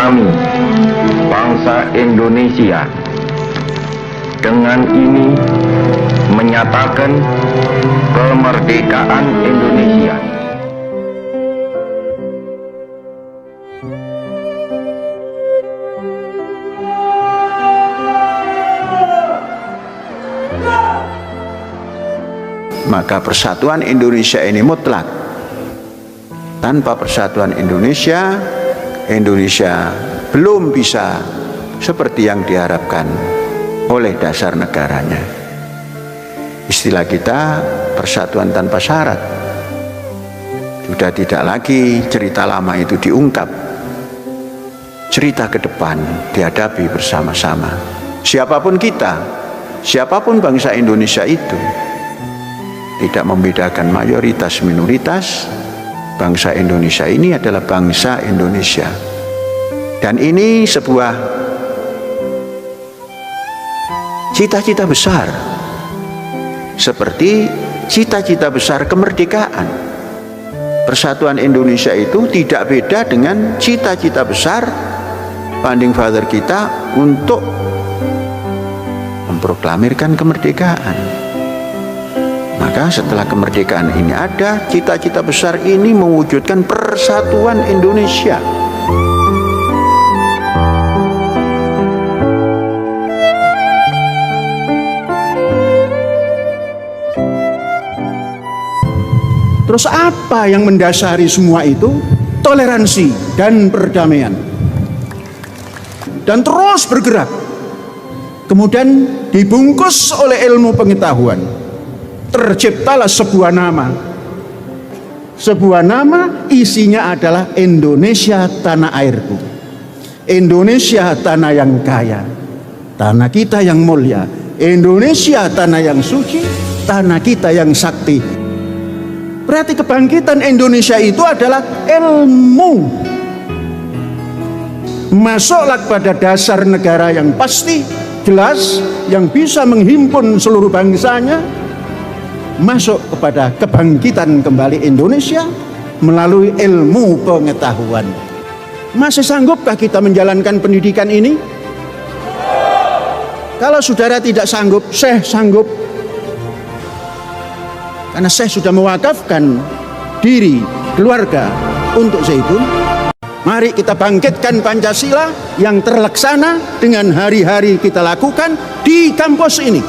kami, bangsa Indonesia, dengan ini menyatakan kemerdekaan Indonesia. Maka persatuan Indonesia ini mutlak. Tanpa persatuan Indonesia, Indonesia belum bisa seperti yang diharapkan oleh dasar negaranya. Istilah kita persatuan tanpa syarat. Sudah tidak lagi cerita lama itu diungkap. Cerita ke depan dihadapi bersama-sama. Siapapun kita, siapapun bangsa Indonesia itu, tidak membedakan mayoritas minoritas, bangsa Indonesia ini adalah bangsa Indonesia. Dan ini sebuah cita-cita besar, seperti cita-cita besar kemerdekaan. Persatuan Indonesia itu tidak beda dengan cita-cita besar founding father kita untuk memproklamirkan kemerdekaan. Maka setelah kemerdekaan ini ada, cita-cita besar ini mewujudkan persatuan Indonesia. Terus apa yang mendasari semua itu? Toleransi dan perdamaian. Dan terus bergerak. Kemudian dibungkus oleh ilmu pengetahuan. Terciptalah sebuah nama. Sebuah nama isinya adalah Indonesia tanah airku. Indonesia tanah yang kaya. Tanah kita yang mulia. Indonesia tanah yang suci. Tanah kita yang sakti. Berarti kebangkitan Indonesia itu adalah ilmu. Masuklah pada dasar negara yang pasti, jelas, yang bisa menghimpun seluruh bangsanya. Masuk kepada kebangkitan kembali Indonesia melalui ilmu pengetahuan. Masih sanggupkah kita menjalankan pendidikan ini? Kalau saudara tidak sanggup, saya sanggup. Karena saya sudah mewakafkan diri, keluarga untuk Zaitun. Mari kita bangkitkan Pancasila yang terlaksana dengan hari-hari kita lakukan di kampus ini.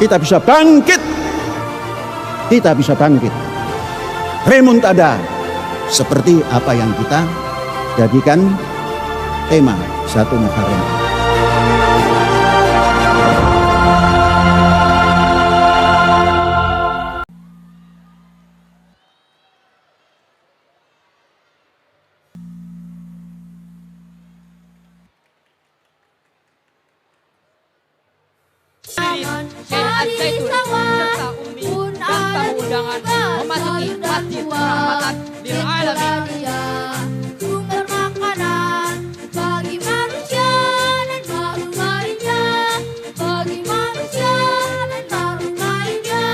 Kita bisa bangkit. Kita bisa bangkit. Remontada seperti apa yang kita jadikan tema satu Muharram. Al-Zaitun serta Umi dan tamu undangan memasuki Masjid Rahmatan lil Alamin. Sumber makanan bagi manusia dan makhluk lainnya, bagi manusia dan makhluk lainnya.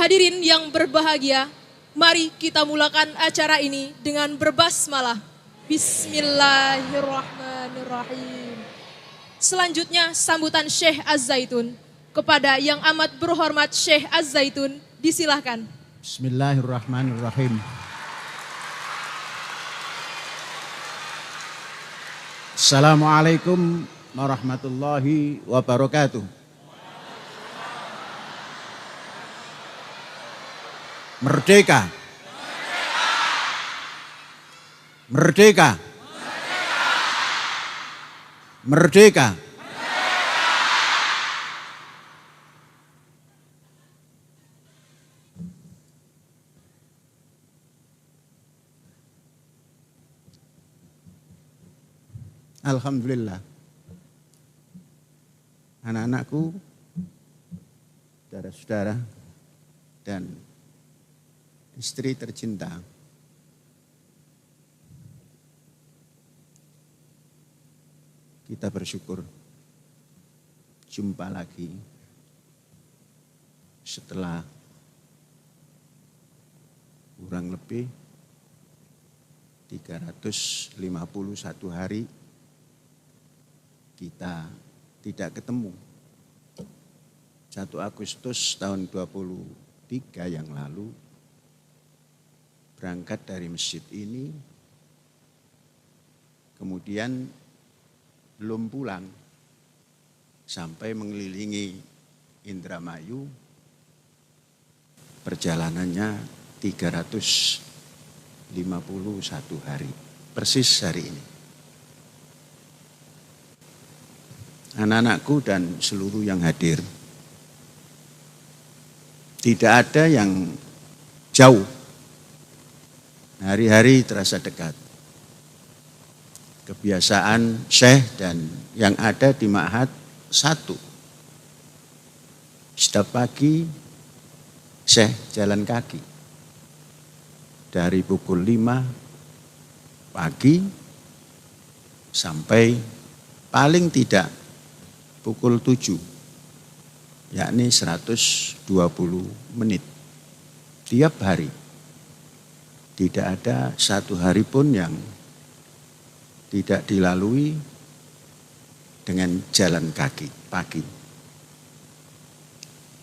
Hadirin yang berbahagia, mari kita mulakan acara ini dengan berbasmalah. Bismillahirrahmanirrahim. Selanjutnya sambutan Syekh Az-Zaitun. Kepada yang amat berhormat Syekh Az-Zaitun, disilahkan. Bismillahirrahmanirrahim. Assalamualaikum warahmatullahi wabarakatuh. Merdeka. Merdeka. Merdeka. Alhamdulillah. Anak-anakku, saudara-saudara, dan istri tercinta, kita bersyukur jumpa lagi setelah kurang lebih 351 hari kita tidak ketemu. 1 Agustus tahun 23 yang lalu berangkat dari masjid ini, kemudian belum pulang sampai mengelilingi Indramayu, perjalanannya 351 hari, persis hari ini. Anak-anakku dan seluruh yang hadir, tidak ada yang jauh. Hari-hari terasa dekat. Kebiasaan Syekh dan yang ada di Ma'had satu. Setiap pagi Syekh jalan kaki. Dari pukul 5 pagi sampai paling tidak pukul 7, yakni 120 menit tiap hari. Tidak ada satu hari pun yang tidak dilalui dengan jalan kaki pagi.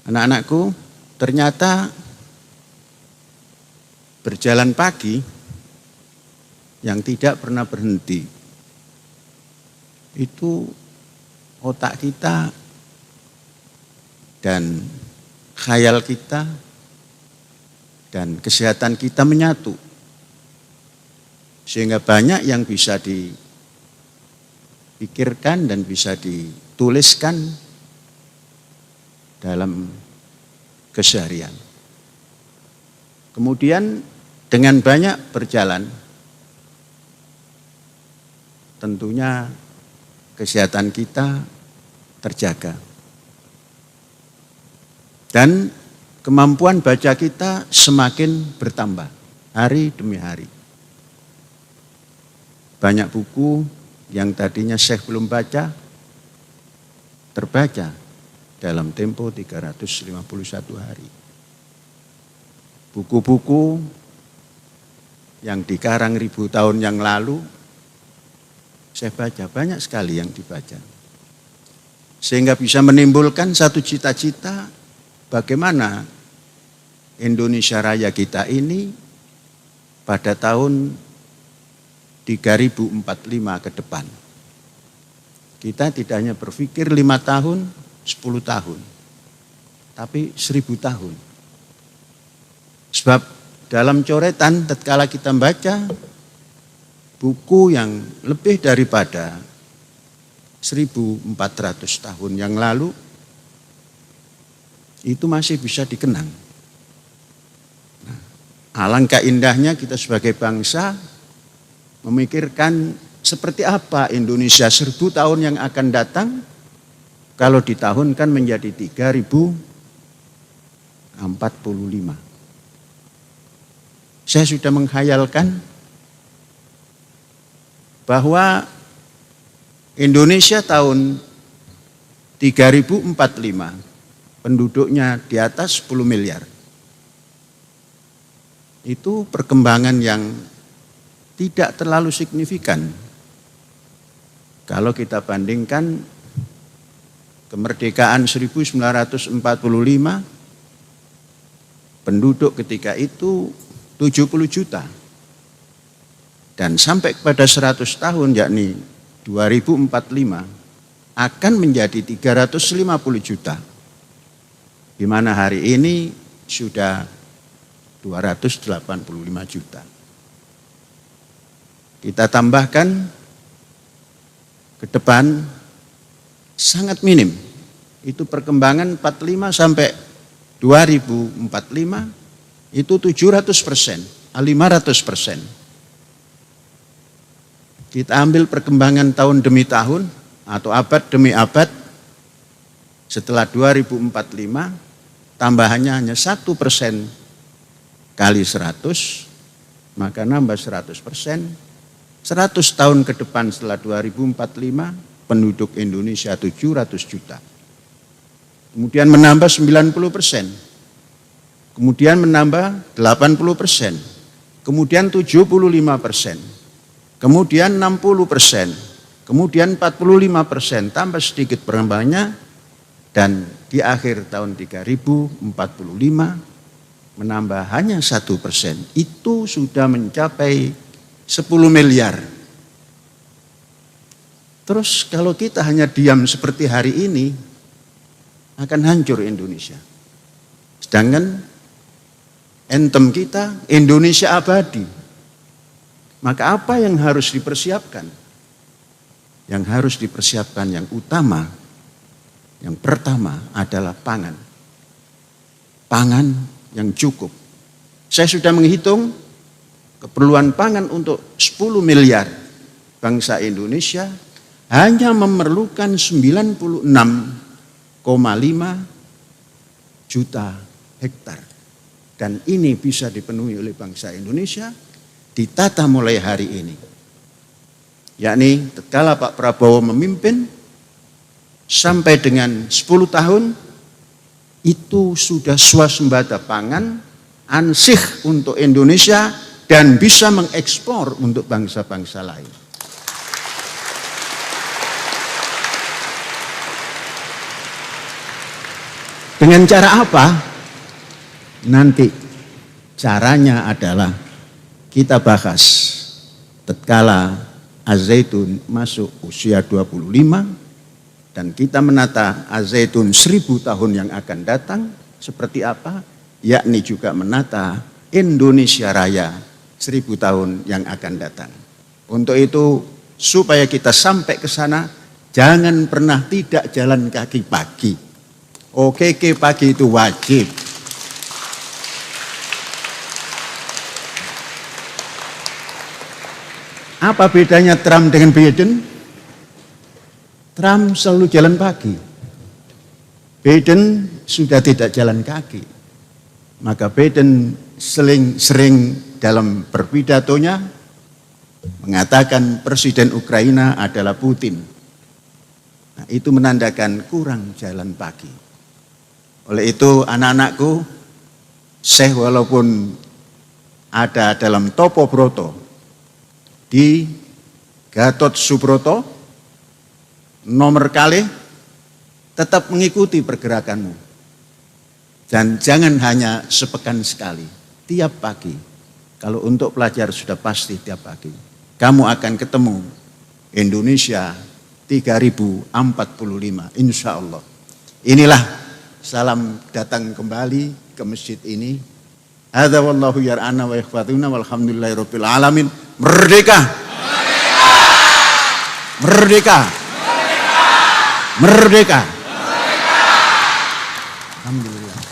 Anak-anakku, ternyata berjalan pagi yang tidak pernah berhenti itu otak kita dan khayal kita dan kesehatan kita menyatu. Sehingga banyak yang bisa dipikirkan dan bisa dituliskan dalam keseharian. Kemudian dengan banyak berjalan, tentunya kesehatan kita terjaga. Dan kemampuan baca kita semakin bertambah hari demi hari. Banyak buku yang tadinya Syekh belum baca, terbaca dalam tempo 351 hari. Buku-buku yang dikarang 1000 tahun yang lalu, saya baca, banyak sekali yang dibaca. Sehingga bisa menimbulkan satu cita-cita bagaimana Indonesia Raya kita ini pada tahun 3045 ke depan. Kita tidak hanya berpikir 5 tahun, 10 tahun, tapi 1000 tahun. Sebab dalam coretan tatkala kita membaca buku yang lebih daripada 1400 tahun yang lalu, itu masih bisa dikenang. Nah, alangkah indahnya kita sebagai bangsa memikirkan seperti apa Indonesia 1000 tahun yang akan datang kalau ditahunkan menjadi 3045. Saya sudah menghayalkan bahwa Indonesia tahun 3045 penduduknya di atas 10 miliar. itu perkembangan yang tidak terlalu signifikan. Kalau kita bandingkan kemerdekaan 1945, penduduk ketika itu 70 juta. Dan sampai kepada 100 tahun yakni 2045 akan menjadi 350 juta. Di mana hari ini sudah 285 juta. Kita tambahkan ke depan sangat minim. Itu perkembangan 45 sampai 2045 itu 700%, 500%. Kita ambil perkembangan tahun demi tahun atau abad demi abad. Setelah 2045 tambahannya hanya 1% kali 100, maka nambah 100%. 100 tahun ke depan setelah 2045 penduduk Indonesia 700 juta. Kemudian menambah 90%. Kemudian menambah 80%. Kemudian 75%. Kemudian 60%. Kemudian 45%, tambah sedikit perkembangannya. Dan di akhir tahun 3045 menambah hanya 1%. Itu sudah mencapai 10 miliar. Terus kalau kita hanya diam seperti hari ini, akan hancur Indonesia. Sedangkan anthem kita Indonesia abadi. Maka apa yang harus dipersiapkan? Yang harus dipersiapkan yang utama, yang pertama adalah pangan. Pangan yang cukup. Saya sudah menghitung keperluan pangan untuk 10 miliar bangsa Indonesia hanya memerlukan 96,5 juta hektar. Dan ini bisa dipenuhi oleh bangsa Indonesia ditata mulai hari ini. Yakni tatkala Pak Prabowo memimpin sampai dengan 10 tahun itu sudah swasembada pangan ansih untuk Indonesia dan bisa mengekspor untuk bangsa-bangsa lain. Dengan cara apa? Nanti caranya adalah kita bahas tatkala Az-Zaitun masuk usia 25 dan kita menata Az-Zaitun 1000 tahun yang akan datang seperti apa, yakni juga menata Indonesia Raya 1000 tahun yang akan datang. Untuk itu supaya kita sampai ke sana jangan pernah tidak jalan kaki pagi. OKK pagi itu wajib. Apa bedanya Trump dengan Biden? Trump selalu jalan pagi. Biden sudah tidak jalan kaki. Maka Biden sering dalam berpidatonya mengatakan Presiden Ukraina adalah Putin. Nah, itu menandakan kurang jalan pagi. Oleh itu anak-anakku, saya walaupun ada dalam Topo Broto di Gatot Subroto, nomor kali tetap mengikuti pergerakanmu. Dan jangan hanya sepekan sekali, tiap pagi. Kalau untuk pelajar sudah pasti tiap pagi. Kamu akan ketemu Indonesia 3045, insya Allah. Inilah salam datang kembali ke masjid ini. Hadza wallahu yar'ana wa yakhfatuna walhamdulillahirabbil alamin. Merdeka! Merdeka! Merdeka! Merdeka! Alhamdulillah.